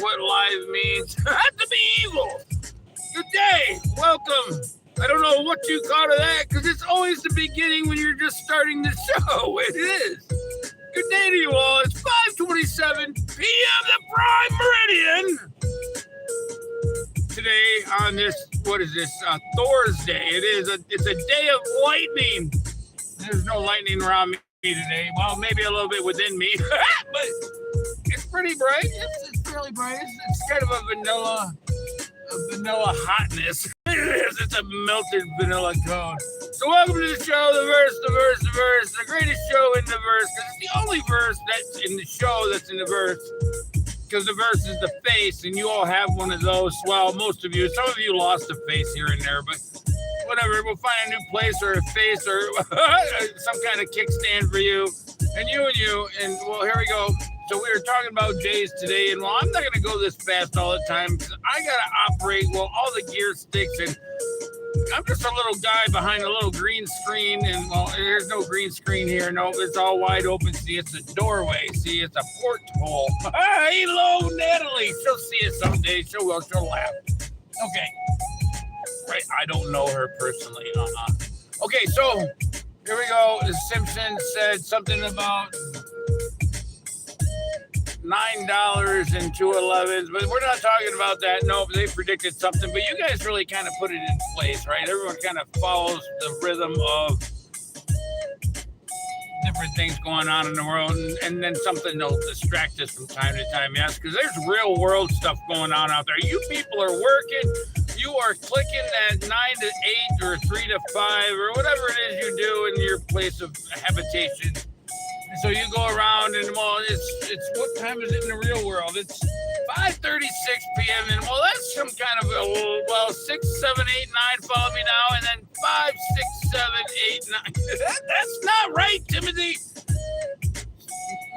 what live means. To be evil. Good day. Welcome. I don't know what you call to that because it's always the beginning when you're just starting the show. It is. Good day to you all. It's 5:27 p.m. the Prime Meridian. Today on this, what is this? Thursday. It's a day of lightning. There's no lightning around me today. Well, maybe a little bit within me, but it's pretty bright. It's fairly bright. It's kind of a vanilla hotness. It is. It's a melted vanilla cone. So welcome to the show, the verse, the greatest show in the verse, because it's the only verse that's in the show that's in the verse, because the verse is the face, and you all have one of those. Well, most of you. Some of you lost a face here and there, but whatever. We'll find a new place or a face or some kind of kickstand for you, and you, and well, here we go. So we were talking about days today, and well, I'm not going to go this fast all the time because I got to operate, well, all the gear sticks, and I'm just a little guy behind a little green screen, and well, there's no green screen here. No, it's all wide open. See, it's a doorway. See, it's a porthole. Hello, Natalie. She'll see it someday. She'll laugh. Okay. Right, I don't know her personally. Okay, so here we go. The Simpsons said something about $9 and 211s, but we're not talking about that. No, they predicted something, but you guys really kind of put it in place, right? Everyone kind of follows the rhythm of different things going on in the world, and then something will distract us from time to time, yes, because there's real world stuff going on out there. You people are working, you are clicking that 9 to 8 or 3 to 5 or whatever it is you do in your place of habitation. So you go around and, well, it's what time is it in the real world? It's 5:36 p.m. and, well, that's some kind of, 6, 7, 8, 9, follow me now, and then 5, 6, 7, 8, 9. That's not right, Timothy.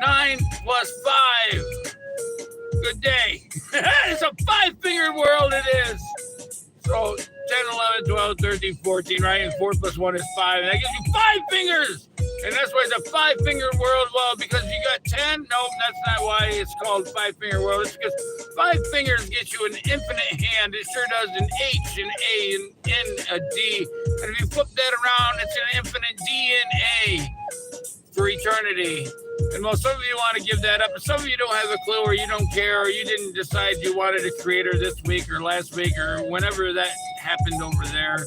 9 plus 5. Good day. It's a 5-fingered world, it is. So 10, 11, 12, 13, 14, right? And 4 plus 1 is 5. And that gives you 5 fingers. And that's why it's a 5-fingered world. Well, because you got 10? Nope, that's not why it's called 5-finger world. It's because 5 fingers get you an infinite hand. It sure does an H, an A, an N, a D. And if you flip that around, it's an infinite DNA for eternity. And well, some of you want to give that up, and some of you don't have a clue, or you don't care, or you didn't decide you wanted a creator this week or last week or whenever that happened over there.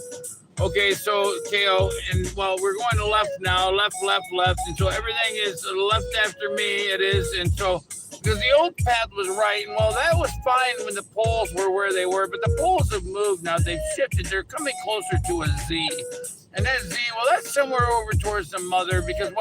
Okay, so KO, and well, we're going to left now, left, and so everything is left after me, it is, and so, because the old path was right, and well, that was fine when the poles were where they were, but the poles have moved now, they've shifted, they're coming closer to a Z, and that Z, well, that's somewhere over towards the mother, because,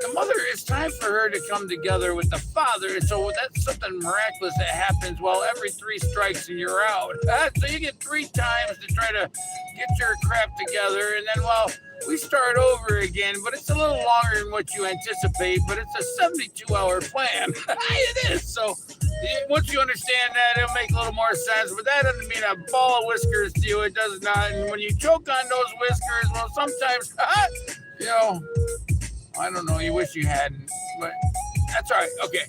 the mother, it's time for her to come together with the father, and so that's something miraculous that happens, well, every 3 strikes and you're out. So you get 3 times to try to get your crap together, and then, well, we start over again, but it's a little longer than what you anticipate, but it's a 72-hour plan. It is, so once you understand that, it'll make a little more sense, but that doesn't mean a ball of whiskers to you, it does not, and when you choke on those whiskers, well, sometimes, I don't know, you wish you hadn't, but that's all right. Okay.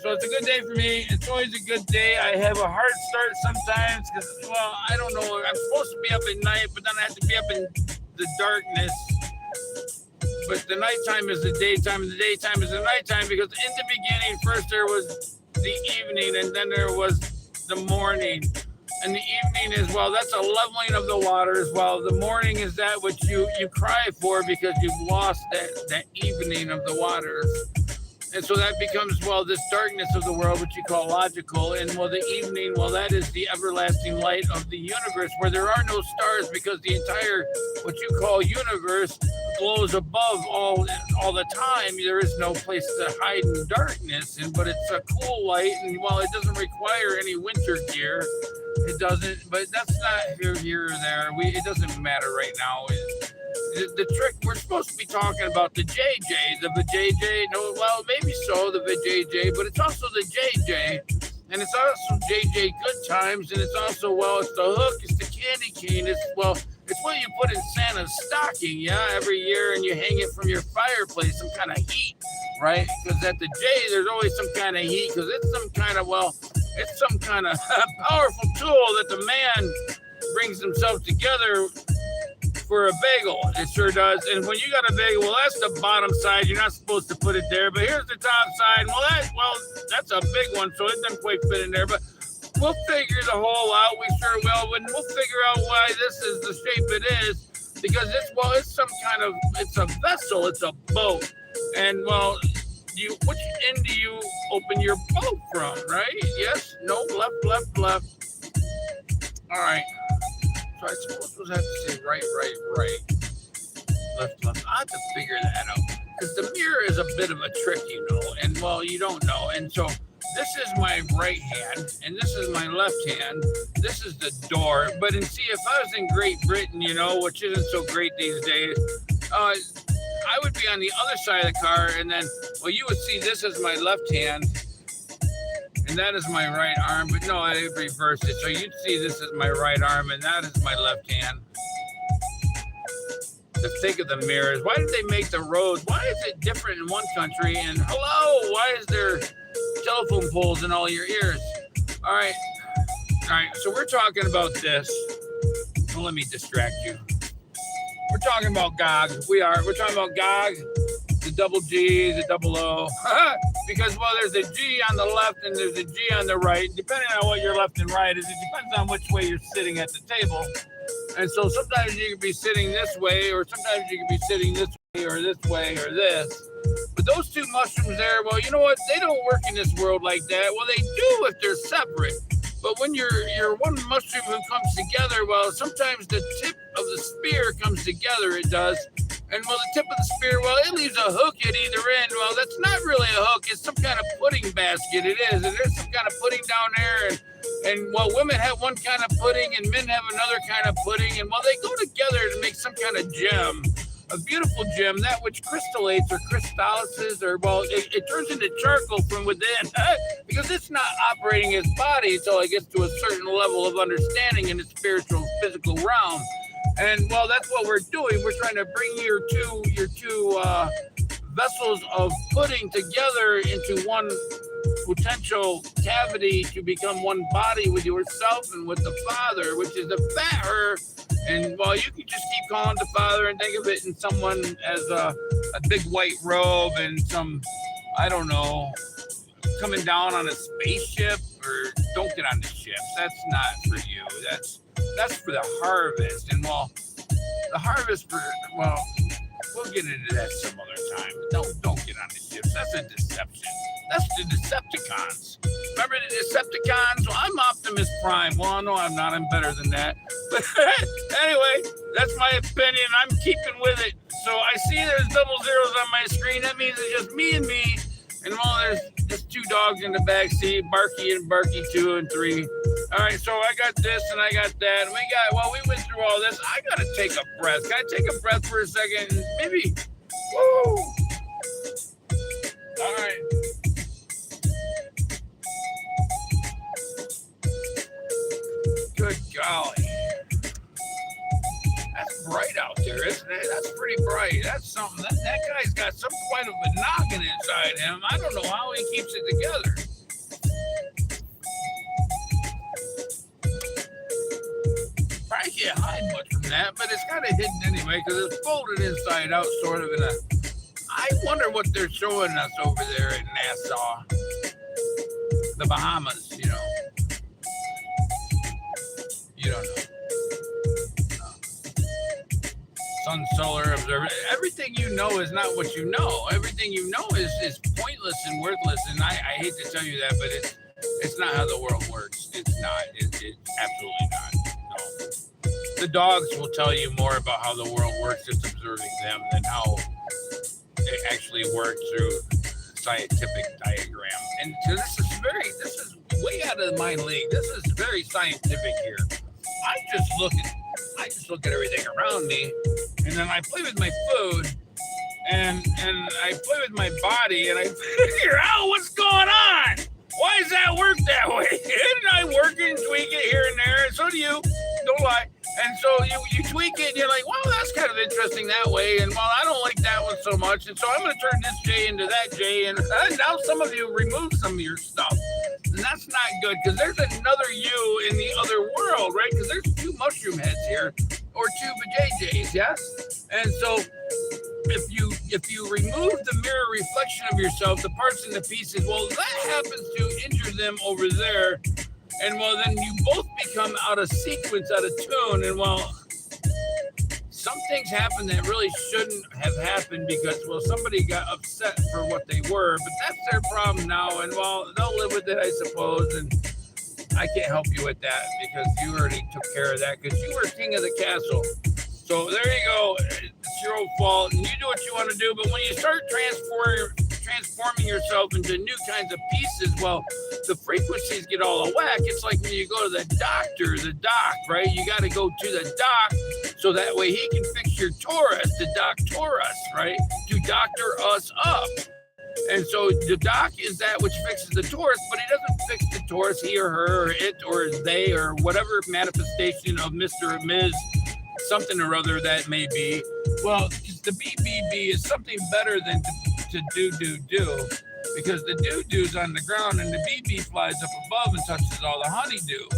So it's a good day for me. It's always a good day. I have a hard start sometimes because, well, I don't know. I'm supposed to be up at night, but then I have to be up in the darkness. But the nighttime is the daytime, and the daytime is the nighttime because in the beginning, first there was the evening, and then there was the morning. And the evening is, well, that's a leveling of the waters, while the morning is that which you cry for because you've lost that evening of the waters. And so that becomes, well, this darkness of the world, which you call logical. And, well, the evening, well, that is the everlasting light of the universe where there are no stars because the entire, what you call universe, glows above all the time. There is no place to hide in darkness, but it's a cool light. And, while it doesn't require any winter gear, it doesn't, but that's not here or there. It doesn't matter right now. The trick, we're supposed to be talking about the JJ, the vajayjay. No, well, maybe so, the vajayjay, but it's also the JJ, and it's also JJ Good Times, and it's also, well, it's the hook, it's the candy cane, it's what you put in Santa's stocking, yeah, every year, and you hang it from your fireplace, some kind of heat, right? Because at the J, there's always some kind of heat because it's some kind of, it's some kind of powerful tool that the man brings himself together for a bagel. It sure does. And when you got a bagel, well, that's the bottom side. You're not supposed to put it there. But here's the top side. Well, that's a big one, so it doesn't quite fit in there. But we'll figure the whole out. We sure will. And we'll figure out why this is the shape it is. Because it's some kind of, it's a vessel. It's a boat. And, well, which end do you open your boat from, right? Yes, no, left. All right. So I suppose we'll have to say right, left. I have to figure that out because the mirror is a bit of a trick, and well, you don't know. And so this is my right hand, and this is my left hand. This is the door. But see, if I was in Great Britain, which isn't so great these days, I would be on the other side of the car, and then, well, you would see this as my left hand. And that is my right arm, but no, I reversed it. So you'd see this is my right arm, and that is my left hand. To think of the mirrors, why did they make the roads? Why is it different in one country? And hello, why is there telephone poles in all your ears? All right. So we're talking about this. Well, let me distract you. We're talking about GOG. We're talking about GOG, the double G, the double O. Because, well, there's a G on the left and there's a G on the right. Depending on what your left and right is, it depends on which way you're sitting at the table. And so sometimes you can be sitting this way, or sometimes you can be sitting this way, or this. But those two mushrooms there, well, you know what? They don't work in this world like that. Well, they do if they're separate. But when you're one mushroom who comes together, well, sometimes the tip of the spear comes together, it does. And, well, the tip of the spear, well, it leaves a hook at either end. Well, that's not really a hook. It's some kind of pudding basket. It is. And there's some kind of pudding down there. And well, women have one kind of pudding and men have another kind of pudding. And, well, they go together to make some kind of gem, a beautiful gem, that which crystallites or crystallizes, or, well, it turns into charcoal from within because it's not operating its body until it gets to a certain level of understanding in the spiritual, physical realm. And, well, that's what we're doing. We're trying to bring your two vessels of pudding together into one potential cavity to become one body with yourself and with the Father, which is the Father. And, well, you can just keep calling the Father and think of it in someone as a big white robe and some, I don't know, coming down on a spaceship. Or don't get on the ships. That's not for you. That's for the harvest. And, well, the harvest we'll get into that some other time. Don't get on the ships. That's a deception. That's the Decepticons. Remember the Decepticons? Well, I'm Optimus Prime. Well, no, I'm not. I'm better than that. But anyway, that's my opinion. I'm keeping with it. So I see there's double zeros on my screen. That means it's just me and me. And, well, there's just two dogs in the back seat, Barky and Barky 2 and 3. All right, so I got this and I got that. And we went through all this. I got to take a breath. Can I take a breath for a second? Maybe. Woo! All right. Good golly. That's bright out there, isn't it? That's pretty bright. That's something. That guy's got some kind of a noggin inside him. I don't know how he keeps it together. Probably can't hide much from that, but it's kind of hidden anyway because it's folded inside out, sort of in a. I wonder what they're showing us over there in Nassau, the Bahamas. You don't know. Sun, solar, observer. Everything you know is not what you know. Everything you know is pointless and worthless. And I hate to tell you that, but it's not how the world works. It's not. It's absolutely not. No. The dogs will tell you more about how the world works just observing them than how it actually works through scientific diagram. And so this is way out of my league. This is very scientific here. I just look at everything around me, and then I play with my food, and I play with my body, and I figure out what's going on. Why does that work that way? And I work and tweak it here and there, and so do you. Don't lie. And so you tweak it, and you're like, well, that's kind of interesting that way. And well, I don't like that one so much. And so I'm going to turn this J into that J. And now some of you remove some of your stuff. And that's not good because there's another you in the other world, right? Because there's 2 mushroom heads here or 2 vajayjays, yes? And so if you remove the mirror reflection of yourself, the parts and the pieces, well, that happens to injure them over there. And well, then you both become out of sequence, out of tune. And well, some things happen that really shouldn't have happened because, well, somebody got upset for what they were, but that's their problem now. And well, they'll live with it, I suppose. And I can't help you with that because you already took care of that because you were king of the castle. So there you go. It's your own fault. And you do what you want to do. But when you start transforming yourself into new kinds of pieces, well, the frequencies get all out of whack. It's like when you go to the doctor, right? You got to go to the doc so that way he can fix your Taurus, the doctorus, right? To doctor us up. And so the doc is that which fixes the Taurus, but he doesn't fix the Taurus, he or her, or it, or they, or whatever manifestation of Mr. or Ms. something or other that may be. Well, the BBB is something better than to do, because the do-do's on the ground and the BB flies up above and touches all the honeydew.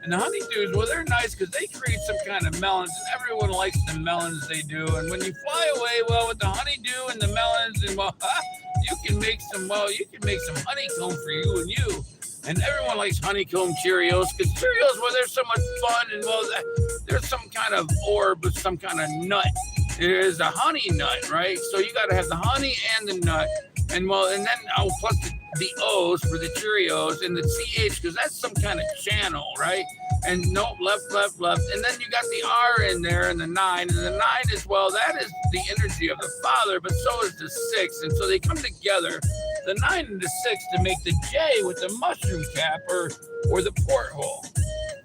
And the honeydews, well, they're nice because they create some kind of melons, and everyone likes the melons they do. And when you fly away, well, with the honeydew and the melons, and well, you can make some honeycomb for you and you. And everyone likes honeycomb Cheerios because Cheerios, well, they're so much fun. And well, there's some kind of orb with some kind of nut. It is a honey nut, right? So you got to have the honey and the nut. And well, and then plus the O's for the Cheerios and the CH because that's some kind of channel, right? And no, left. And then you got the R in there and the 9. And the 9 is, well, that is the energy of the Father, but so is the 6. And so they come together, the 9 and the 6, to make the J with the mushroom cap or the porthole.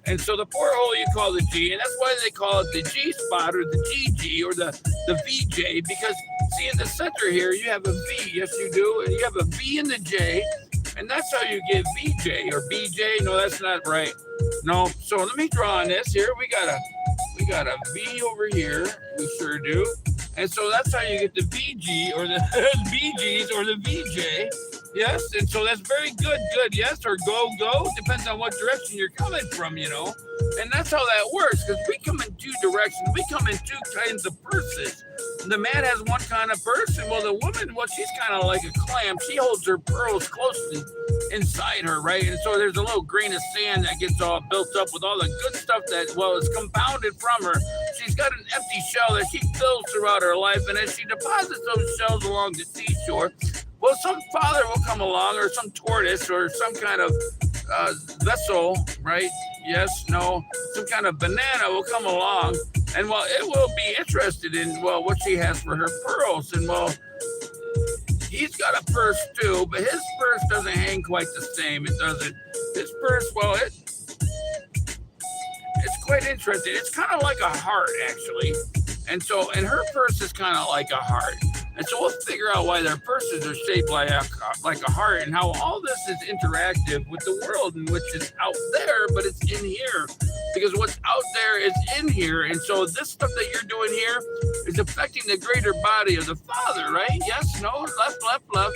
And so the porthole you call the G, and that's why they call it the G spot or the GG or the VJ, because see in the center here, you have a V, yes you do, and you have a V in the J, and that's how you get VJ or BJ. No, that's not right. No, so let me draw on this here. We got a V over here, we sure do. And so that's how you get the VG or the VGs or the VJ. Yes, and so that's very good, yes, or go, depends on what direction you're coming from, you know. And that's how that works, because we come in 2 directions. We come in 2 kinds of purses. The man has one kind of purse, and well, the woman, well, she's kind of like a clam. She holds her pearls closely inside her, right? And so there's a little grain of sand that gets all built up with all the good stuff that, well, is compounded from her. She's got an empty shell that she fills throughout her life, and as she deposits those shells along the seashore, well, some father will come along, or some tortoise, or some kind of vessel, right? Yes, no, some kind of banana will come along, and well, it will be interested in, well, what she has for her pearls. And well, he's got a purse too, but his purse doesn't hang quite the same. It doesn't. His purse, well, it's quite interesting. It's kind of like a heart, actually. And so, and her purse is kind of like a heart. And so we'll figure out why their purses are shaped like a heart, and how all this is interactive with the world, in which is out there, but it's in here. Because what's out there is in here. And so this stuff that you're doing here is affecting the greater body of the Father, right? Yes, no, left.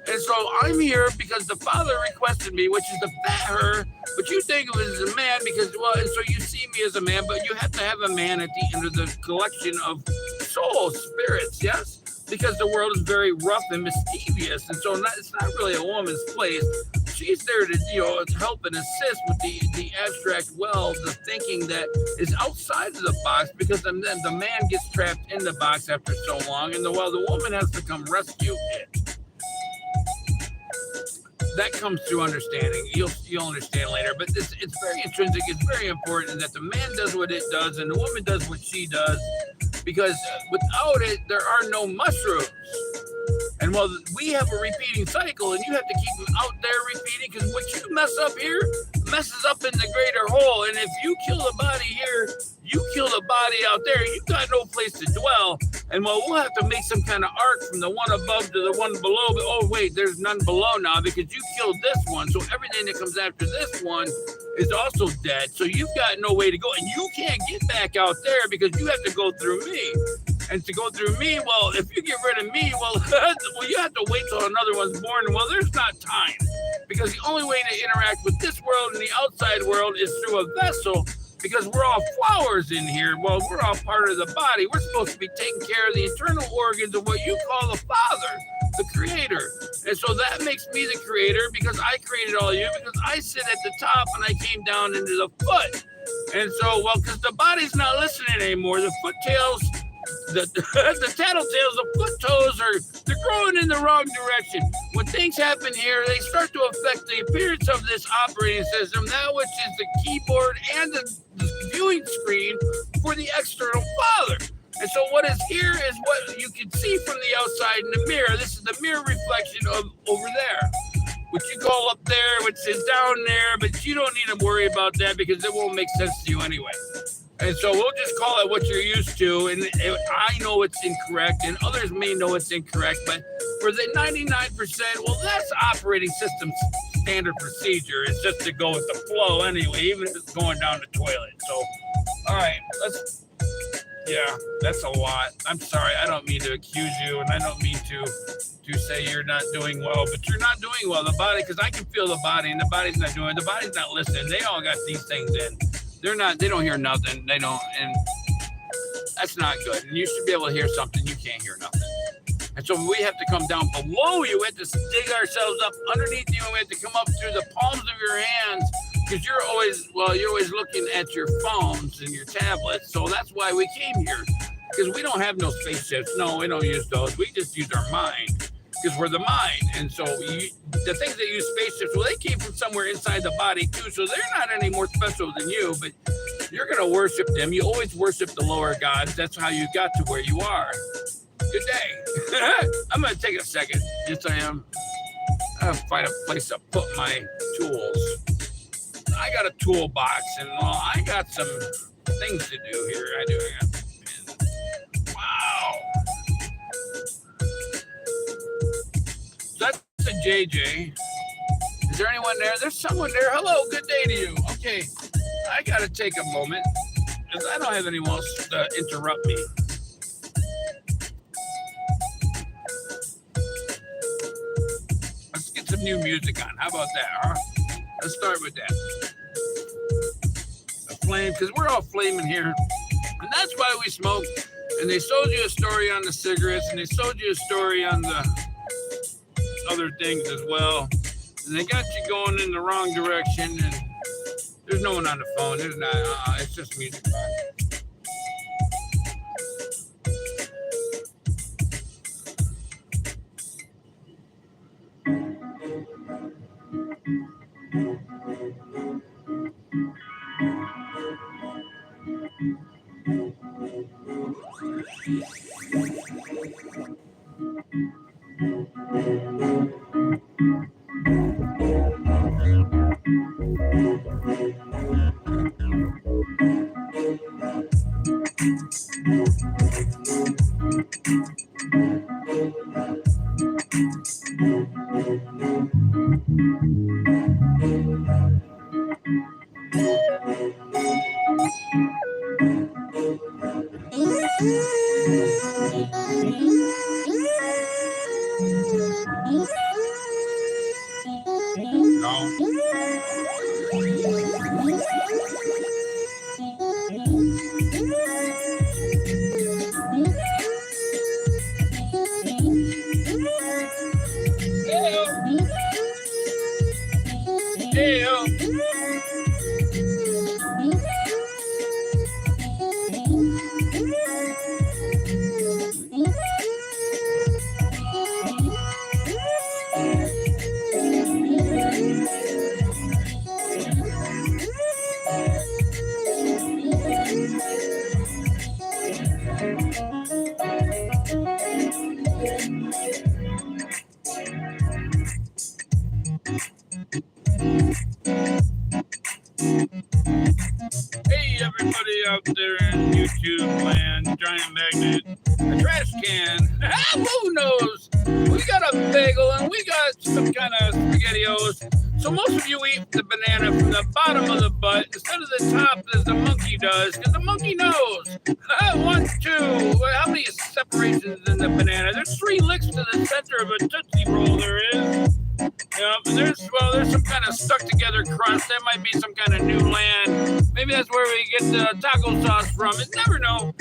And so I'm here because the Father requested me, which is to fat her, but you think of it as a man because, well, and so you see me as a man, but you have to have a man at the end of the collection of soul spirits, yes? Because the world is very rough and mischievous, and so it's not really a woman's place. She's there to, you know, help and assist with the abstract well, the thinking that is outside of the box, because then the man gets trapped in the box after so long, and the woman has to come rescue it. That comes through understanding. You'll understand later, but it's very intrinsic. It's very important that the man does what it does and the woman does what she does, because without it, there are no mushrooms. And well, we have a repeating cycle, and you have to keep them out there repeating, because what you mess up here messes up in the greater whole. And if you kill the body here, You kill the body out there, you got no place to dwell. And well, we'll have to make some kind of arc from the one above to the one below. But oh wait, there's none below now because you killed this one. So everything that comes after this one is also dead. So you've got no way to go, and you can't get back out there because you have to go through me. And to go through me, well, if you get rid of me, well, well, you have to wait till another one's born. Well, there's not time because the only way to interact with this world and the outside world is through a vessel. Because we're all flowers in here. Well, we're all part of the body. We're supposed to be taking care of the internal organs of what you call the Father, the Creator. And so that makes me the Creator because I created all you, because I sit at the top and I came down into the foot. And so, well, because the body's not listening anymore. The foot tails, the tattletales, the foot toes they're growing in the wrong direction. When things happen here, they start to affect the appearance of this operating system, that which is the keyboard and the viewing screen for the external Father. And so what is here is what you can see from the outside in the mirror. This is the mirror reflection of over there, which you call up there, which is down there, but you don't need to worry about that because it won't make sense to you anyway. And so we'll just call it what you're used to. And I know it's incorrect, and others may know it's incorrect. But for the 99%, well, that's operating system standard procedure. It's just to go with the flow anyway, even if it's going down the toilet. So, all right, yeah, that's a lot. I'm sorry. I don't mean to accuse you, and I don't mean to say you're not doing well, but you're not doing well. The body, because I can feel the body, and the body's not doing. The body's not listening. They all got these things in. They don't hear nothing. They don't, and that's not good. And you should be able to hear something. You can't hear nothing. And so we have to come down below you. We have to dig ourselves up underneath you, and we have to come up through the palms of your hands because you're always looking at your phones and your tablets. So that's why we came here, because we don't have no spaceships. No, we don't use those. We just use our mind. Because we're the mind. And so the things that use spaceships, well, they came from somewhere inside the body too. So they're not any more special than you, but you're going to worship them. You always worship the lower gods. That's how you got to where you are. Good day. I'm going to take a second. Yes, I am. I'm going to find a place to put my tools. I got a toolbox, and well, I got some things to do here. I do. Wow. That's a JJ. Is there anyone there? There's someone there. Hello, good day to you. Okay, I gotta take a moment because I don't have anyone else to interrupt me. Let's get some new music on. How about that, huh? Let's start with that. A flame, because we're all flaming here. And that's why we smoke. And they sold you a story on the cigarettes, and they sold you a story on the other things as well, and they got you going in the wrong direction. And there's no one on the phone. There's not. It's just music. Hey everybody out there in YouTube land, giant magnet, a trash can. Who knows? We got a bagel and we got some kind of SpaghettiOs. So most of you eat the banana from the bottom of the butt instead of the top as the monkey does, because the monkey knows. 1, 2. How many separations in the banana? There's 3 licks to the center of a Tootsie Roll. There is. There's some kind of stuck together crust. That might be some kind of new land. Maybe that's where we get the taco sauce from. You never know,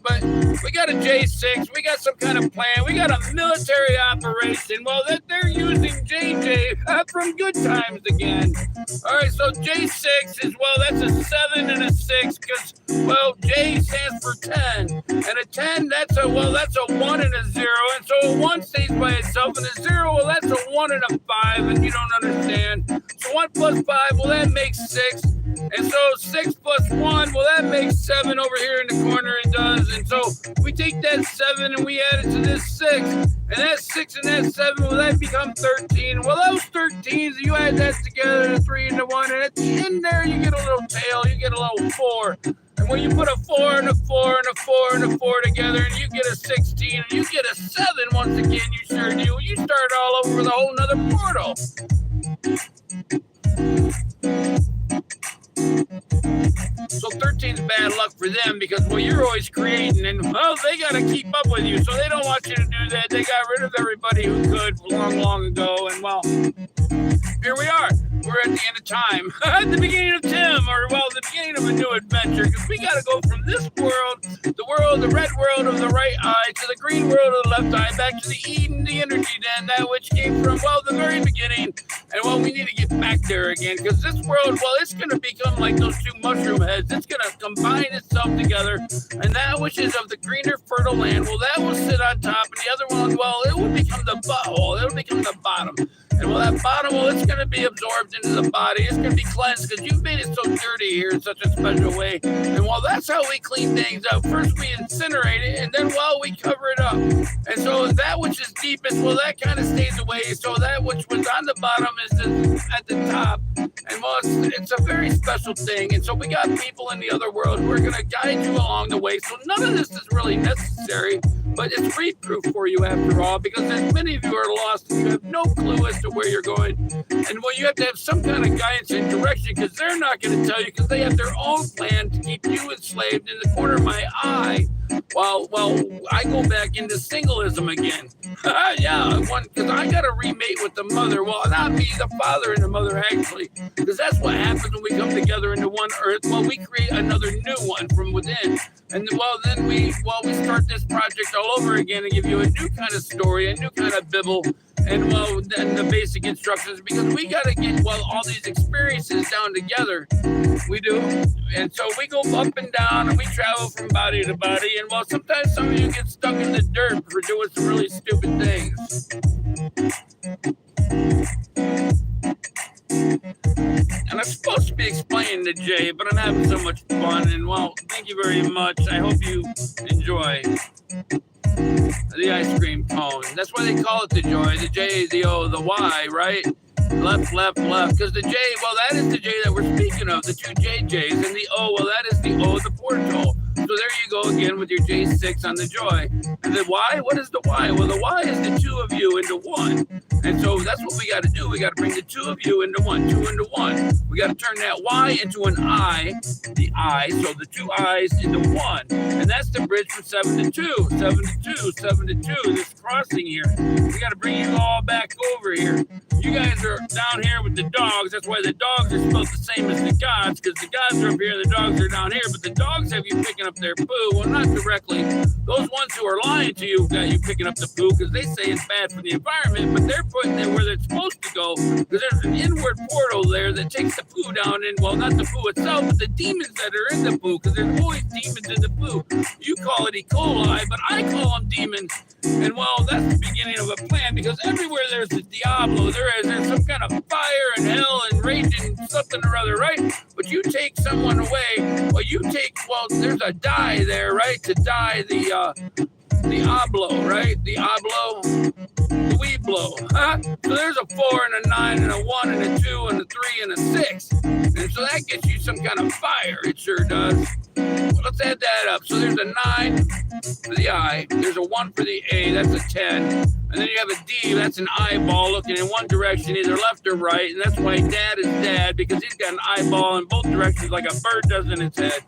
but we got a J6. We got some kind of plan. We got a military operation. Well, that they're using JJ from Good Times again. All right, so J6 is, that's a 7 and a 6 because, J stands for 10. And a 10, that's a 1 and a 0. And so a 1 stays by itself, and a 0, that's a 1 and a 5, and you don't understand. So 1 plus 5, that makes 6. And so 6 plus 1, that makes 7 over here in the corner. It does. And so we take that 7 and we add it to this 6. And that 6 and that 7, that become 13. Well, those 13s, you add that together, 3 into 1, and at the end there, you get a little tail, you get a little 4. And when you put a 4 and a 4 and a 4 and a 4 together, and you get a 16, and you get a 7 once again, you sure do. You start all over with a whole nother portal. So 13's bad luck for them because, you're always creating, and, they got to keep up with you. So they don't want you to do that. They got rid of everybody who could long, long ago. And, here we are. We're at the end of time. At the beginning of Tim, or, the beginning of a new adventure, because we got to go from this world, the red world of the right eye, to the green world of the left eye, back to the Eden, the energy den, that which came from, the very beginning. And, we need to get back there again, because this world, it's going to become like those 2 mushroom heads. It's going to combine itself together, and that which is of the greener, fertile land, that will sit on top, and the other one, it will become the butthole. It will become the bottom. And that bottom, it's going to be absorbed into the body. It's going to be cleansed because you've made it so dirty here in such a special way. And that's how we clean things up. First we incinerate it, and then we cover it up. And so that which is deepest, that kind of stays away. So that which was on the bottom is at the top. And it's a very special thing. And so we got people in the other world who are going to guide you along the way. So none of this is really necessary. But it's read-proof for you after all, because as many of you are lost and you have no clue as to where you're going. And you have to have some kind of guidance and direction, because they're not going to tell you, because they have their own plan to keep you enslaved in the corner of my eye while I go back into singleism again. Because I got to remate with the mother. Not me, the father and the mother, actually. Because that's what happens when we come together into one earth. We create another new one from within. And then we start this project all over again and give you a new kind of story, a new kind of Bible, and then the basic instructions, because we got to get all these experiences down together. We do. And so we go up and down, and we travel from body to body, and sometimes some of you get stuck in the dirt for doing some really stupid things. And I'm supposed to be explaining to Jay, but I'm having so much fun, and thank you very much. I hope you enjoy the ice cream cone. That's why they call it the joy. The J, the O, the Y, right? Left, left, left. Because the J, that is the J that we're speaking of, the 2 JJs. And the O, that is the O, the portal. So there you go again with your J6 on the joy. And the Y, what is the Y? The Y is the 2 of you into 1. And so that's what we got to do. We got to bring the 2 of you into 1, 2 into 1. We got to turn that Y into an I, the I, so the 2 I's into 1. And that's the bridge from 7 to 2, 7 to 2, 7 to 2, this crossing here. We got to bring you all back over here. You guys are down here with the dogs. That's why the dogs are spelled the same as the gods, because the gods are up here and the dogs are down here. But the dogs have you picking up their poo. Not directly. Those ones who are lying to you got you picking up the poo because they say it's bad for the environment, but they're putting it where they're supposed to go, because there's an inward portal there that takes the poo down in, not the poo itself, but the demons that are in the poo, because there's always demons in the poo. You call it E. coli, but I call them demons. And that's the beginning of a plan, because everywhere there's a Diablo, there's some kind of fire and hell and rage and something or other, right? But you take someone away, there's a dye there, right? To dye the the oblo, right? The oblo, the weed blow. Huh? So there's a 4 and a 9 and a 1 and a 2 and a 3 and a 6. And so that gets you some kind of fire. It sure does. Well, let's add that up. So there's a 9 for the I. There's a 1 for the A. That's a 10. And then you have a D, that's an eyeball looking in one direction, either left or right. And that's why Dad is Dad, because he's got an eyeball in both directions like a bird does in its head.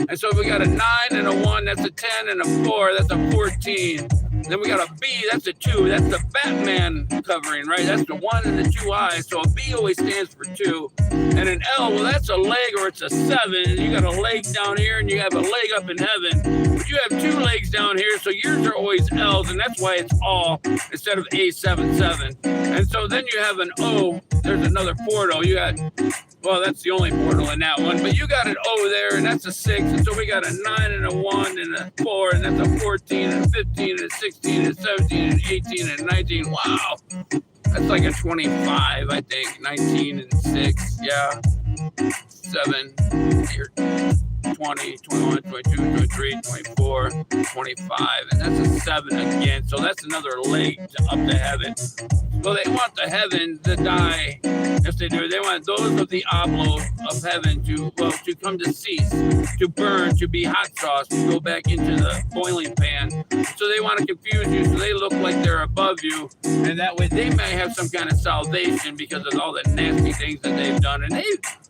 And so if we got a 9 and a 1, that's a 10, and a 4, that's a 14. Then we got a B, that's a 2. That's the Batman covering, right? That's the 1 and the 2 eyes. So a B always stands for 2. And an L, well, that's a leg or it's a 7. And you got a leg down here and you have a leg up in heaven. But you have 2 legs down here, so yours are always L's, and that's why it's all instead of A77. And so then you have an O. There's another portal. You got, well, that's the only portal in that one. But you got an O there, and that's a 6. And so we got a 9 and a 1 and a 4, and that's a 14 and a 15 and a 16 and a 17 and 18 and 19. Wow. That's like a 25, I think. 19 and 6. Yeah. 7, 20, 21, 22, 23, 24, 25, and that's a 7 again. So that's another leg up to heaven. So they want the heaven to die. Yes, they do. They want those of the oblo of heaven to come to cease, to burn, to be hot sauce, to go back into the boiling pan. So they want to confuse you, so they look like they're above you, and that way they may have some kind of salvation because of all the nasty things that they've done. And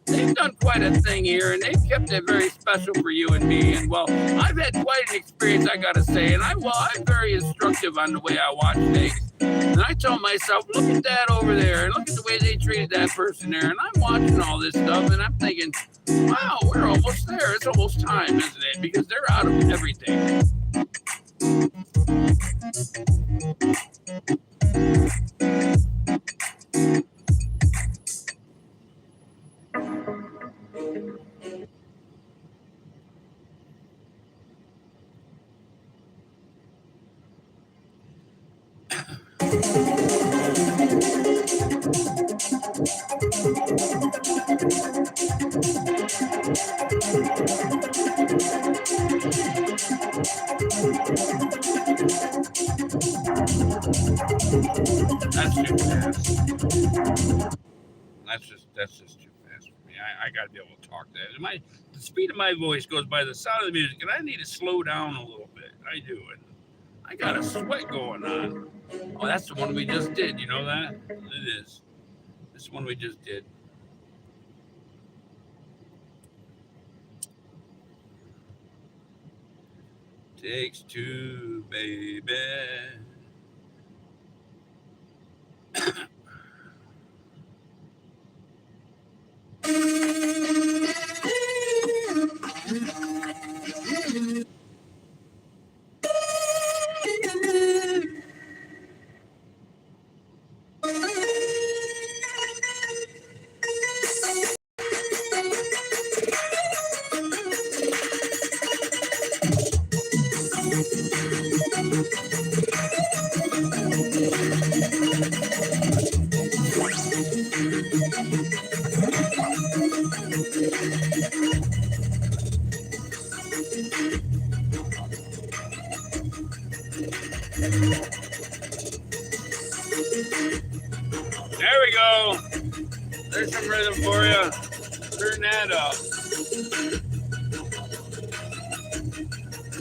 they've done quite a thing here, and they've kept it very special for you and me. And well, I've had quite an experience, I gotta say, and I'm very instructive on the way I watch things. And I told myself, look at that over there, and look at the way they treated that person there. And I'm watching all this stuff, and I'm thinking, wow, we're almost there. It's almost time, isn't it? Because they're out of everything. That's just too fast for me. I got to be able to talk that. The speed of my voice goes by the sound of the music, and I need to slow down a little bit. I do it. I got a sweat going on. Oh, that's the one we just did. You know that? It is. This one we just did. Takes two, baby. There we go. There's some rhythm for you. Turn that up.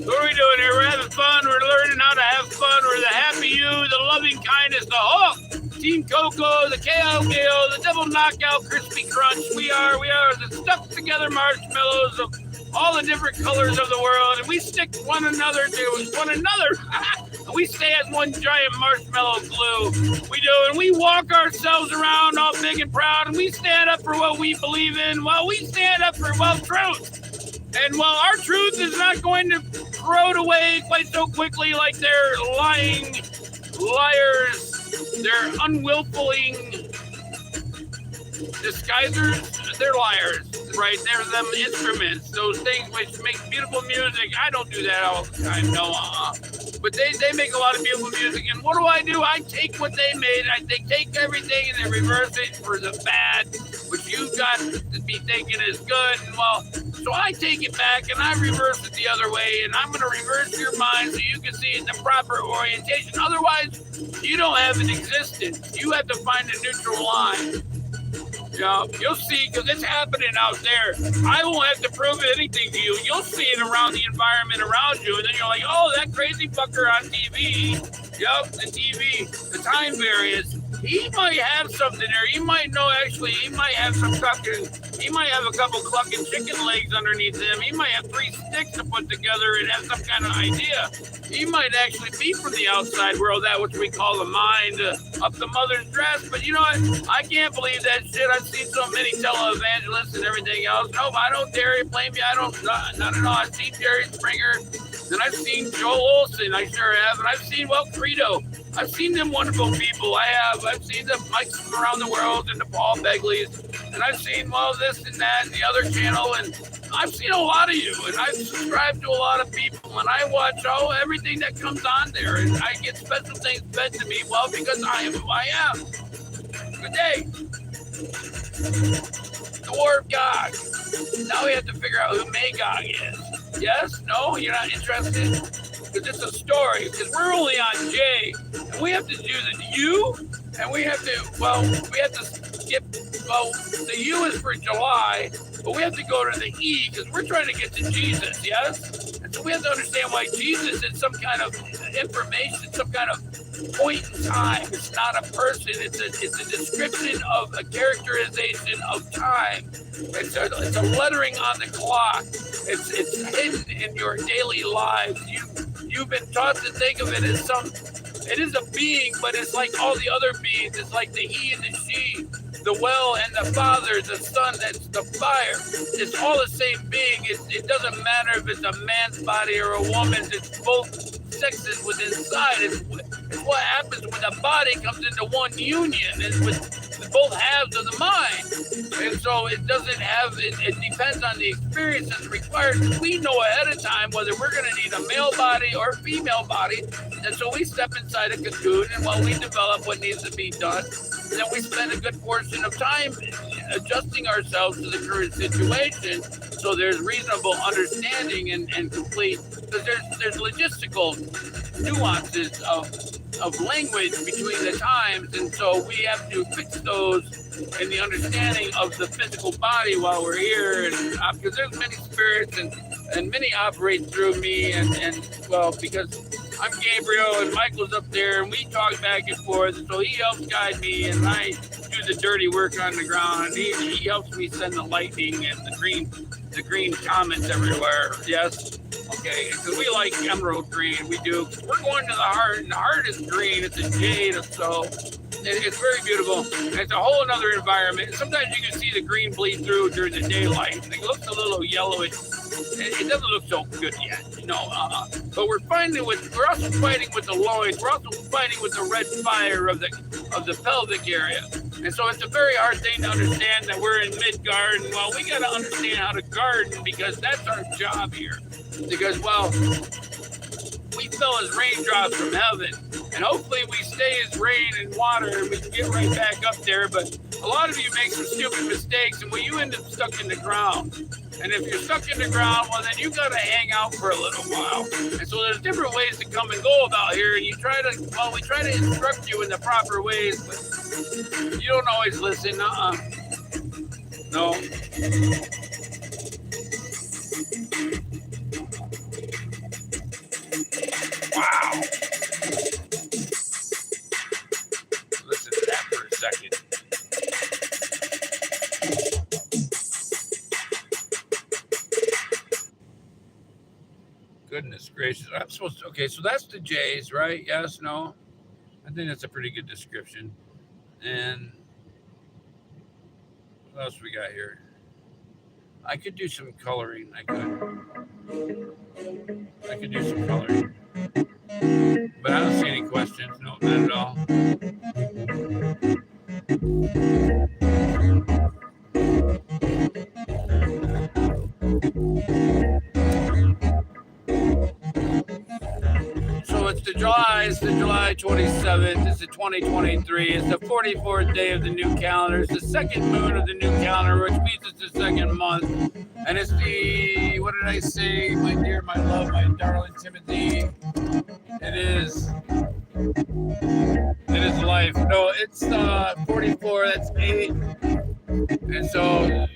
What are we doing here? We're having fun. We're learning how to have fun. We're the happy you, the loving kindness, the Hulk, Team Coco, the KO, the Double Knockout, Crispy Crunch. We are the stuck together marshmallows of all the different colors of the world, and we stick one another to one another. We stay as one giant marshmallow glue. We do, and we walk ourselves around all big and proud, and we stand up for what we believe in. Well, we stand up for, well, truth. And while our truth is not going to corrode away quite so quickly like they're lying liars, they're unwillfully disguisers, they're liars, right? They're them instruments, those things which make beautiful music. I don't do that all the time, no. But they make a lot of beautiful music, and what do? I take what they made, they take everything and they reverse it for the bad, which you got to be thinking is good. And well, So I take it back and I reverse it the other way, and I'm going to reverse your mind so you can see it in the proper orientation. Otherwise, you don't have an existence. You have to find a neutral line. Yeah, you'll see, because it's happening out there. I won't have to prove anything to you. You'll see it around the environment around you, and then you're like, oh, that crazy fucker on TV. Yep, the TV, the time variance. He might have something there. He might know, actually, he might have some clucking. He might have a couple clucking chicken legs underneath him. He might have 3 sticks to put together and have some kind of idea. He might actually be from the outside world, that which we call the mind, up the mother's dress. But you know what? I can't believe that shit. I've seen so many televangelists and everything else. Nope, I don't dare you blame me. I don't, not at all. I've seen Jerry Springer, and I've seen Joel Olsen. I sure have. And I've seen, well, Credo. I've seen them wonderful people. I've seen the Mikes from around the world and the Paul Begleys, and I've seen, well, this and that and the other channel, and I've seen a lot of you, and I've subscribed to a lot of people, and I watch everything that comes on there, and I get special things fed to me, well, because I am who I am. Good day. The War of God. Now we have to figure out who Magog is. Yes? No? You're not interested? Because it's a story, because we're only on J, and we have to do the U, and we have to skip, well, the U is for July, but we have to go to the E, because we're trying to get to Jesus, yes? And so we have to understand why Jesus is some kind of information, some kind of point in time. It's not a person, it's a description of a characterization of time. It's a lettering on the clock. It's hidden in your daily lives. You've been taught to think of it as it is a being, but it's like all the other beings. It's like the he and the she, the well and the father, the son, that's the fire. It's all the same being. It doesn't matter if it's a man's body or a woman's. It's both sexes within inside. It's what happens when the body comes into one union. It's with both halves of the mind. And so it doesn't have, it depends on the experience that's required. We know ahead of time whether we're going to need a male body or a female body. And so we step inside a cocoon, and while we develop what needs to be done, then we spend a good portion of time adjusting ourselves to the current situation, so there's reasonable understanding and complete, because there's logistical nuances of language between the times, and so we have to fix those in the understanding of the physical body while we're here, and because there's many spirits and many operate through me, and well, because I'm Gabriel and Michael's up there, and we talk back and forth, and so he helps guide me, and I do the dirty work on the ground. He helps me send the lightning and the green comments everywhere. Yes, okay, because we like emerald green. We do. We're going to the heart, and the heart is green. It's a jade, so it's very beautiful. And it's a whole other environment. Sometimes you can see the green bleed through during the daylight. It looks a little yellowish. It doesn't look so good yet, But we're also fighting with the loins. We're also fighting with the red fire of the pelvic area. And so it's a very hard thing to understand that we're in Midgard. Well, we got to understand how to garden, because that's our job here. Because, well, we fell as raindrops from heaven, and hopefully we stay as rain and water, and we can get right back up there. But a lot of you make some stupid mistakes, and you end up stuck in the ground. And if you're stuck in the ground, well, then you got to hang out for a little while. And so there's different ways to come and go about here, and we try to instruct you in the proper ways, but you don't always listen. No. Wow. Listen to that for a second. Goodness gracious. I'm supposed to, okay, so that's the J's, right? Yes, no? I think that's a pretty good description. And what else we got here? I could do some coloring. I could do some coloring. But I don't see any questions. No, not at all. So it's the July It's the July 27th. It's the 2023. It's the 44th day of the new calendar. It's the second moon of the new calendar, which means it's the second month. And it's the, what did I say? My dear, my love, my darling Timothy. It is life. No, it's 44. That's 8. And so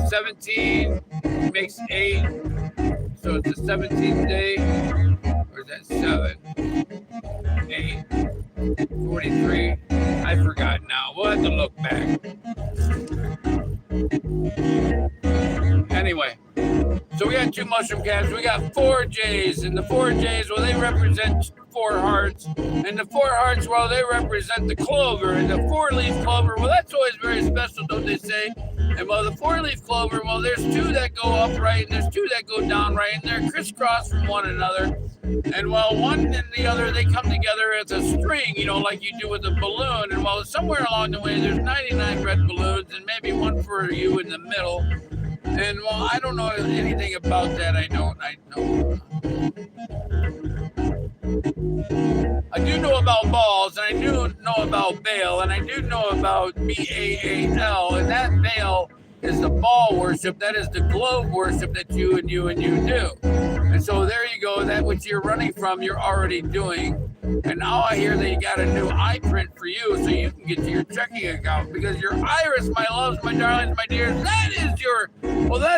17 makes 8. So it's the 17th day. Or is that 7? 8. 43. I forgot now. We'll have to look back. Anyway, so we got 2 mushroom caps. We got 4 J's. And the 4 J's, well, they represent 4 hearts. And the 4 hearts, well, they represent the clover. And the 4-leaf clover, well, that's always very special, don't they say? And well, the 4-leaf clover, well, there's 2 that go upright and there's 2 that go down right, and they're crisscrossed from one another. And while one and the other, they come together as a string, you know, like you do with a balloon. And while somewhere along the way, there's 99 red balloons and maybe one for you in the middle. And well, I don't know anything about that. I know. I do know about balls, and I do know about Baal, and I do know about Baal, and that Baal is the ball worship. That is the globe worship that you do. And so there you go. That which you're running from, you're already doing. And now I hear that you got a new eye print for you, so you can get to your checking account, because your iris, my loves, my darlings, my dears, that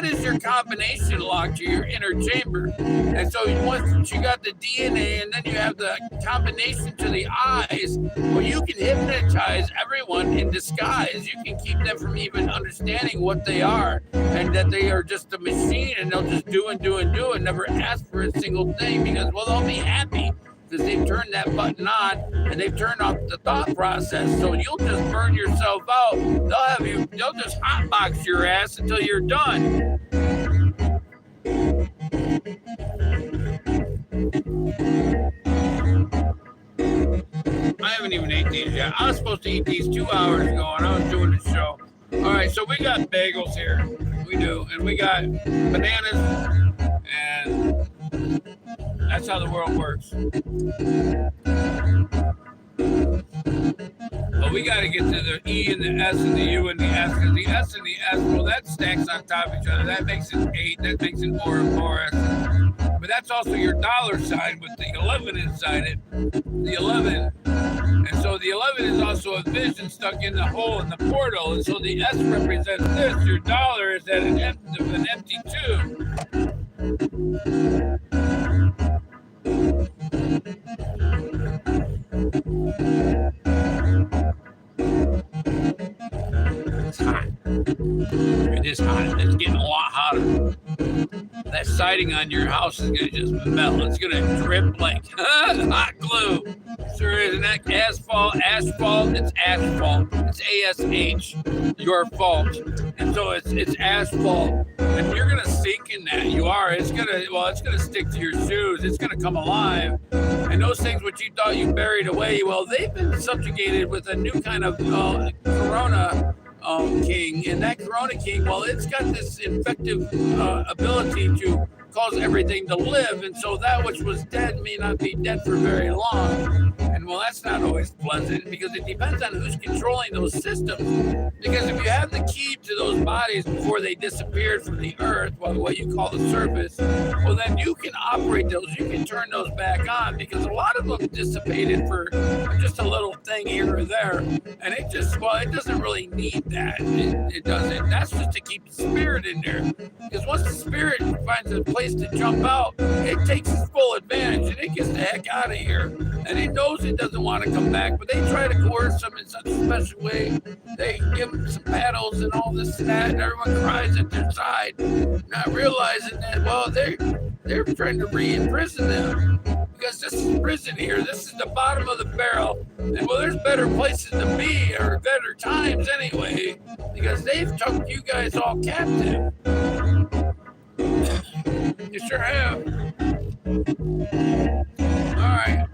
is your combination lock to your inner chamber. And so once you got the DNA and then you have the combination to the eyes, well, you can hypnotize everyone in disguise. You can keep them from even understanding what they are, and that they are just a machine, and they'll just do and never ask for a single thing, because, well, they'll be happy because they've turned that button on and they've turned off the thought process. So you'll just burn yourself out. They'll just hotbox your ass until you're done. I haven't even ate these yet. I was supposed to eat these 2 hours ago, and I was doing the show. All right, so we got bagels here. We do. And we got bananas, and that's how the world works. But we got to get to the E and the S and the U and the S, because the S and the S, well, that stacks on top of each other. That makes it 8. That makes it Ouroboros. But that's also your dollar sign with the 11 inside it. The 11. And so the 11 is also a vision stuck in the hole in the portal. And so the S represents this. Your dollar is at an empty tube. It's hot. It is hot. It's getting a lot hotter. That siding on your house is going to just melt. It's going to drip like hot glue. Sure is. And that asphalt, it's asphalt. It's ASH, your fault. And so it's asphalt. And you're going to sink in that. You are. It's going to stick to your shoes. It's going to come alive. And those things which you thought you buried away, well, they've been subjugated with a new kind of corona king. And that corona king, well, it's got this infective ability to cause everything to live. And so that which was dead may not be dead for very long. And well, that's not always pleasant, because it depends on who's controlling those systems. Because if you have the key to those bodies before they disappeared from the earth, well, what you call the surface, well, then you can operate those, you can turn those back on, because a lot of them dissipated for just a little thing here or there. And it doesn't really need that. It doesn't. That's just to keep the spirit in there. Because once the spirit finds a place to jump out, it takes its full advantage and it gets the heck out of here. And it knows it doesn't want to come back, but they try to coerce them in such a special way. They give them some paddles and all this and that, and everyone cries at their side, not realizing that, well, they're trying to re-imprison them. Because this is prison here. This is the bottom of the barrel. And well, there's better places to be, or better times anyway, because they've took you guys all captive. You sure have. All right.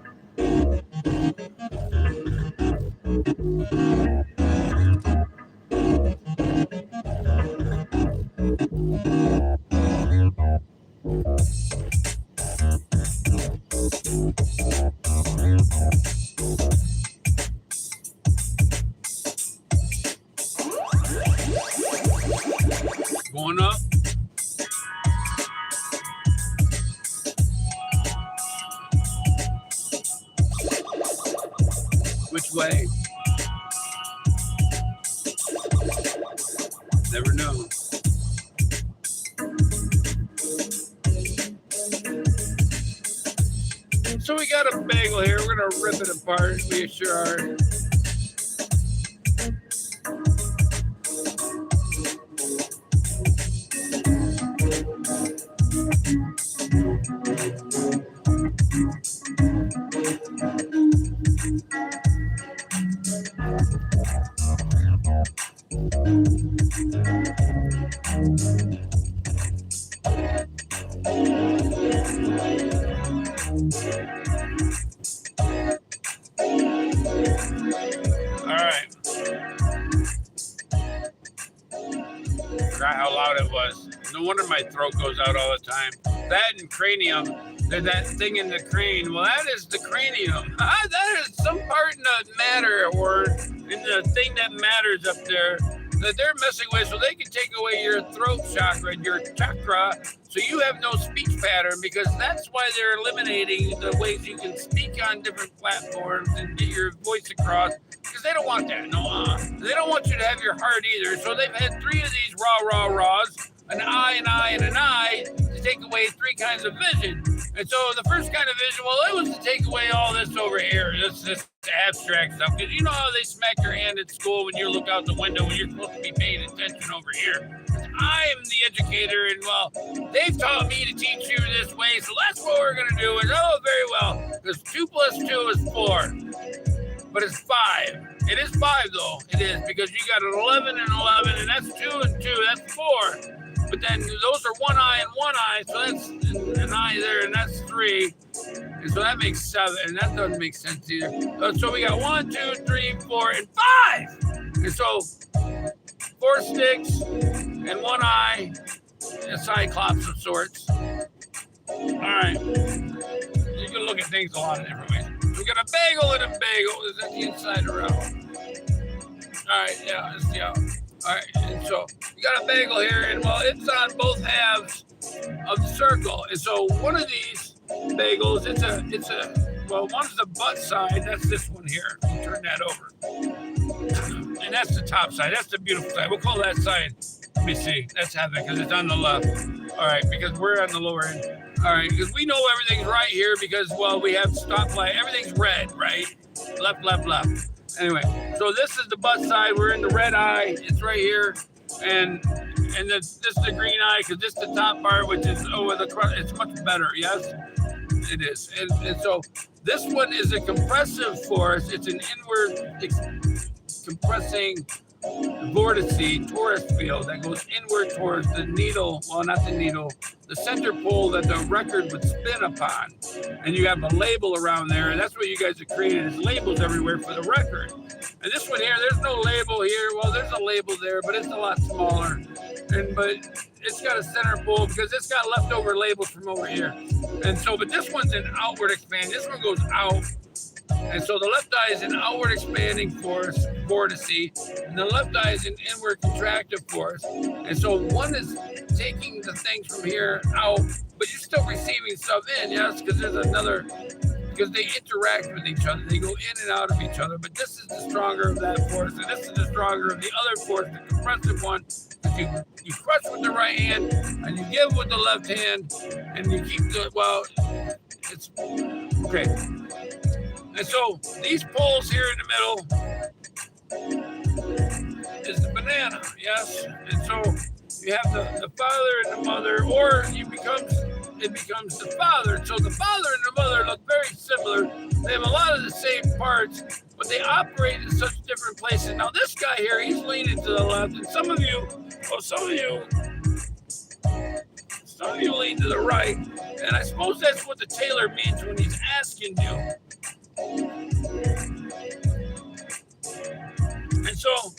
Never know. So we got a bagel here. We're gonna rip it apart. We sure are. Forgot how loud it was. No wonder my throat goes out all the time. That and cranium. There's that thing in the crane. Well, that is the cranium. That is some part in the matter or in the thing that matters up there that they're messing with, so they can take away your throat chakra, your chakra, so you have no speech pattern, because that's why they're eliminating the ways you can speak on different platforms and get your voice across, because they don't want that. No, they don't want you to have your heart either. So they've had 3 of these raws, an eye, an eye, and an eye, to take away 3 kinds of vision. And so the first kind of vision, well, it was to take away all this over here, this abstract stuff, because you know how they smack your hand at school when you look out the window when you're supposed to be paying attention over here. I am the educator, and well, they've taught me to teach you this way, so that's what we're going to do. And oh, very well, because 2 plus 2 is 4, but it's 5. It is 5 though. It is, because you got an 11 and 11, and that's 2 and 2. That's 4. But then those are 1 eye and 1 eye, so that's an eye there, and that's 3. And so that makes 7, and that doesn't make sense either. So we got 1, 2, 3, 4, and 5. And so 4 sticks and 1 eye, a cyclops of sorts. All right. You can look at things a lot of different ways. We got a bagel and a bagel. Is that the inside or out? All right, yeah, it's the out. All right, and so you got a bagel here, and well, it's on both halves of the circle. And so one of these bagels, well, one's the butt side. That's this one here. We'll turn that over. And that's the top side. That's the beautiful side. We'll call that side. Let me see. That's heaven, because it's on the left. All right, because we're on the lower end. All right, because we know everything's right here because, well, we have stoplight. Everything's red, right? Left, left, left. Anyway, so this is the butt side. We're in the red eye. It's right here. And this is the green eye, because this is the top part, which is over the crust. It's much better, yes? It is. And so this one is a compressive force. It's an inward compressing vortice torus field that goes inward towards the needle, well, not the needle, the center pole that the record would spin upon. And you have a label around there, and that's what you guys have created, is labels everywhere for the record. And this one here, there's no label here. Well, there's a label there, but it's a lot smaller. But it's got a center pole because it's got leftover labels from over here. And so, but this one's an outward expand. This one goes out. And so the left eye is an outward expanding force, vortice, and the left eye is an inward contractive force. And so one is taking the things from here out, but you're still receiving stuff in, yes, because there's another, because they interact with each other. They go in and out of each other, but this is the stronger of that force, and this is the stronger of the other force, the compressive one. You crush with the right hand, and you give with the left hand, and you keep the, well, it's, okay. And so these poles here in the middle is the banana, yes? And so you have the father and the mother, or it becomes the father. So the father and the mother look very similar. They have a lot of the same parts, but they operate in such different places. Now this guy here, he's leaning to the left, and some of you lean to the right. And I suppose that's what the tailor means when he's asking you. And so,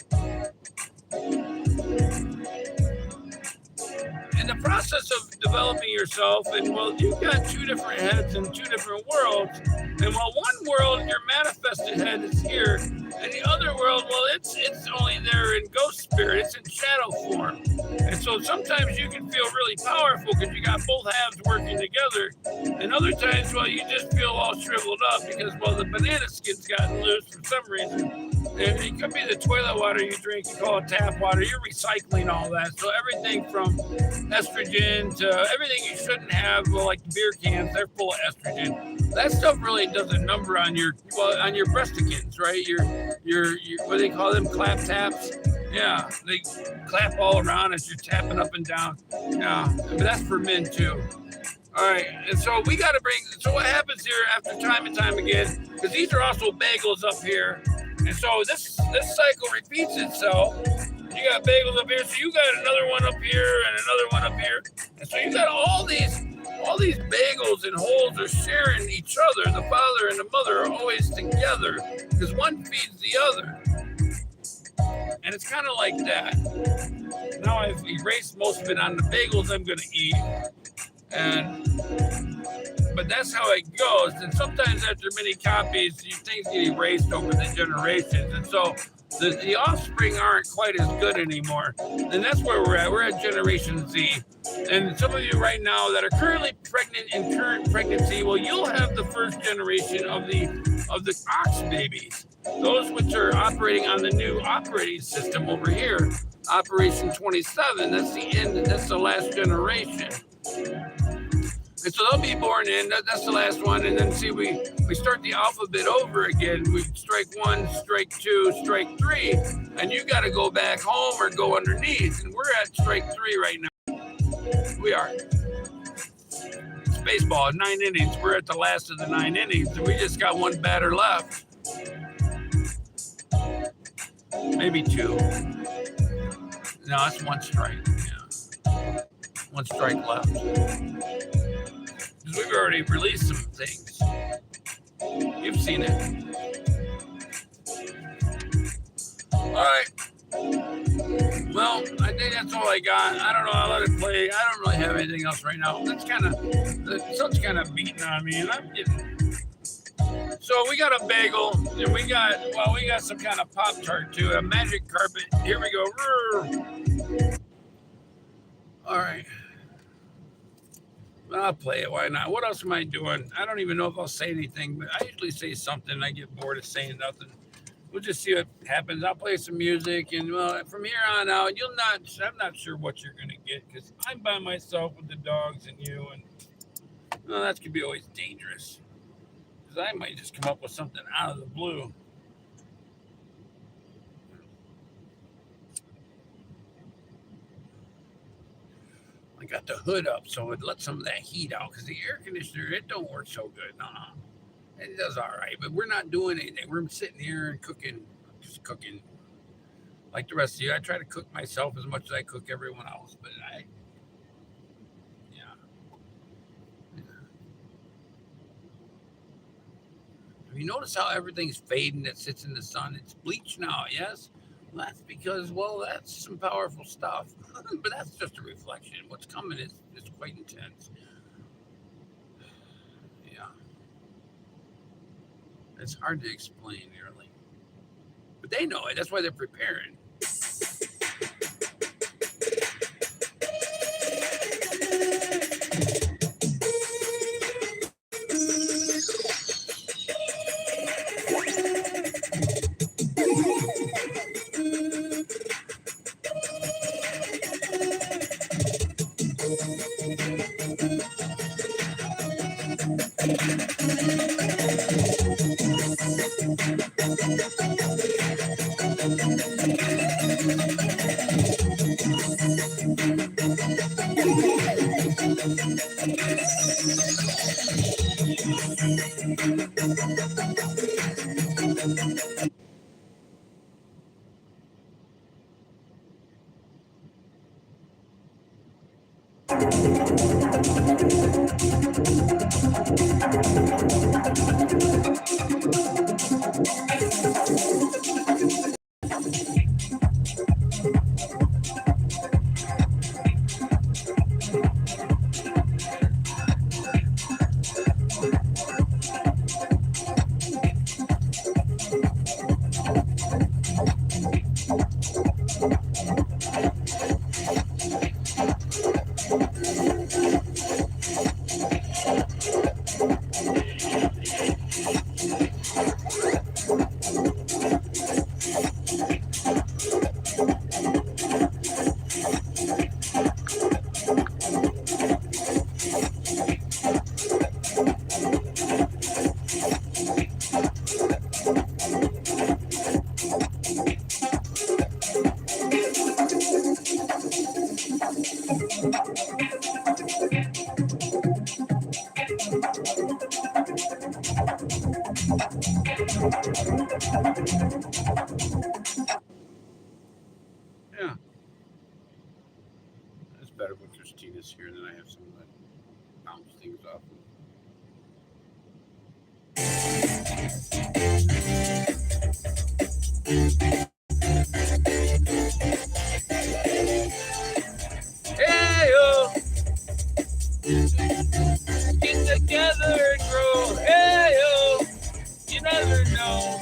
in the process of developing yourself, and well, you've got 2 different heads in 2 different worlds. And while one world, your manifested head is here, And the other world, well, it's only there in ghost spirit. It's in shadow form. And so sometimes you can feel really powerful because you got both halves working together. And other times, well, you just feel all shriveled up because, well, the banana skin's gotten loose for some reason. And it could be the toilet water you drink, you call it tap water. You're recycling all that. So everything from estrogen to everything you shouldn't have, well, like the beer cans, they're full of estrogen. That stuff really does a number on your breasticles, right? Your what do they call them? Clap taps. Yeah, they clap all around as you're tapping up and down. Yeah, but that's for men too. All right, and so we got to bring. So what happens here after time and time again? Because these are also bagels up here, and so this cycle repeats itself. You got bagels up here, so you got another one up here and another one up here, and so you got all these bagels and holes are sharing each other. The father and the mother are always together because one feeds the other. And it's kind of like that. Now I've erased most of it on the bagels I'm going to eat. But that's how it goes. And sometimes after many copies, things get erased over the generations. And so the offspring aren't quite as good anymore. And that's where we're at. We're at Generation Z. And some of you right now that are currently pregnant in current pregnancy, well, you'll have the first generation of the ox babies. Those which are operating on the new operating system over here, Operation 27. That's the end. That's the last generation. And so they'll be born in. That's the last one. And then see, we start the alphabet over again. We strike 1, strike 2, strike 3, and you got to go back home or go underneath. And we're at strike 3 right now. We are. It's baseball, 9 innings. We're at the last of the 9 innings, and we just got one batter left. Maybe 2. No, it's 1 strike. Yeah. 1 strike left. Because we've already released some things. You've seen it. All right. Well, I think that's all I got. I don't know. I'll let it play. I don't really have anything else right now. The sun's kind of beating on me, and I'm getting. So we got a bagel, and we got some kind of Pop-Tart too, a magic carpet. Here we go. All right. I'll play it. Why not? What else am I doing? I don't even know if I'll say anything, but I usually say something. I get bored of saying nothing. We'll just see what happens. I'll play some music, and well, from here on out, I'm not sure what you're going to get because I'm by myself with the dogs and you, and well, that could be always dangerous. Because I might just come up with something out of the blue. I got the hood up so it lets some of that heat out because the air conditioner, it don't work so good. It does all right, but we're not doing anything. We're sitting here and cooking, just cooking like the rest of you. I try to cook myself as much as I cook everyone else, but Have you noticed how everything's fading that sits in the sun? It's bleached now, yes? Well, that's because, well, that's some powerful stuff. But that's just a reflection. What's coming is quite intense. Yeah. It's hard to explain, really. But they know it. That's why they're preparing. better when Christina's here, and then I have some that bounce things off. Hey-oh, get together and grow. Hey-oh, you never know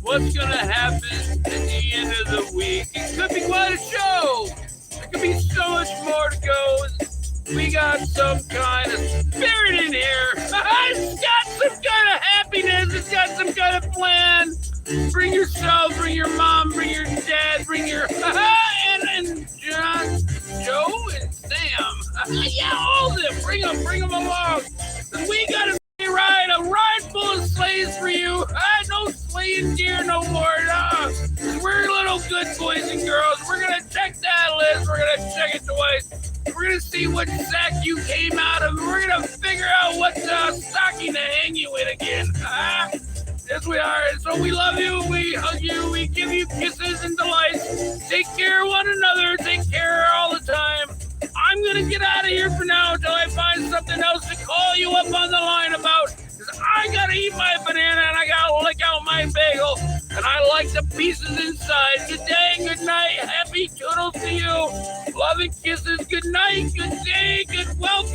what's gonna happen at the end of the week. It could be quite a show. There could be so much more to go. We got some kind of spirit in here. It's got some kind of happiness. It's got some kind of plan. Bring yourself, bring your mom, bring your dad, bring your and John, Joe, and Sam. Yeah, all of them. Bring them along. We got a ride full of sleighs for you. No sleighing deer no more. We're little good boys and girls. We're gonna check that list. We're gonna check it twice. We're gonna see what sack you came out of. We're gonna figure out what stocking to hang you in again. Yes, we are. So we love you. We hug you. We give you kisses and delights. Take care of one another. Take care all the time. I'm going to get out of here for now until I find something else to call you up on the line about. Because I got to eat my banana and I got to lick out my bagel. And I like the pieces inside. Good day, good night. Happy toodles to you. Love and kisses. Good night. Good day. Good welcome.